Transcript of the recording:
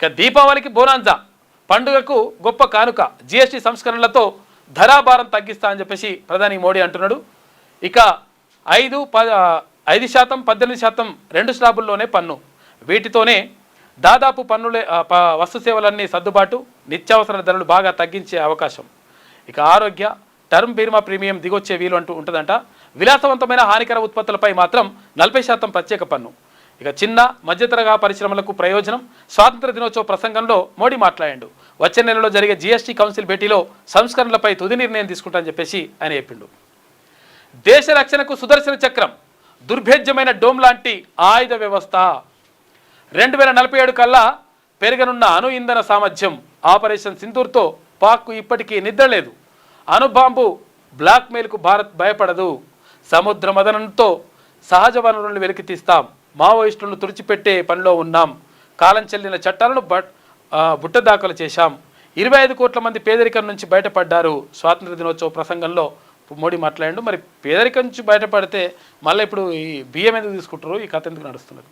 ఇక దీపావళికి బోనాంజా పండుగకు గొప్ప కానుక జిఎస్టీ సంస్కరణలతో ధరాభారం తగ్గిస్తా అని చెప్పేసి ప్రధాని మోడీ అంటున్నాడు. ఇక 5% 18% రెండు స్లాబుల్లోనే పన్ను, వీటితోనే దాదాపు పన్నులే వస్తు సేవలన్నీ సర్దుబాటు, నిత్యావసర ధరలు బాగా తగ్గించే అవకాశం. ఇక ఆరోగ్య టర్మ్ బీమా ప్రీమియం దిగొచ్చే వీలు అంటూ ఉంటుందంట. విలాసవంతమైన హానికర ఉత్పత్తులపై మాత్రం 40% ప్రత్యేక పన్ను. ఇక చిన్న మధ్యతరగా పరిశ్రమలకు ప్రయోజనం. స్వాతంత్ర దినోత్సవ ప్రసంగంలో మోడీ మాట్లాడాడు. వచ్చే నెలలో జరిగే జిఎస్టీ కౌన్సిల్ భేటీలో సంస్కరణలపై తుది నిర్ణయం తీసుకుంటానని చెప్పేసి ఆయన చెప్పిండు. దేశ రక్షణకు సుదర్శన చక్రం, దుర్భేద్యమైన డోమ్ లాంటి ఆయుధ వ్యవస్థ. 2047 కల్లా పెరగనున్న అణు ఇంధన సామర్థ్యం. ఆపరేషన్ సింధూర్తో పాక్కు ఇప్పటికీ నిద్రలేదు. అణుబాంబు బ్లాక్మెయిల్కు భారత్ భయపడదు. సముద్ర మదనంతో సహజ వనరులను వెలికి తీస్తాం. మావోయిస్టులను తుడిచిపెట్టే పనిలో ఉన్నాం. కాలం చెల్లిన చట్టాలను బుట్టదాఖలు చేశాం. 25 కోట్ల మంది పేదరికం నుంచి బయటపడ్డారు. స్వాతంత్ర దినోత్సవ ప్రసంగంలో మోడీ మాట్లాడాడు. మరి పేదరికం నుంచి బయటపడితే మళ్ళీ ఇప్పుడు ఈ బియ్యం ఎందుకు తీసుకుంటారు? ఈ కథ ఎందుకు నడుస్తున్నది?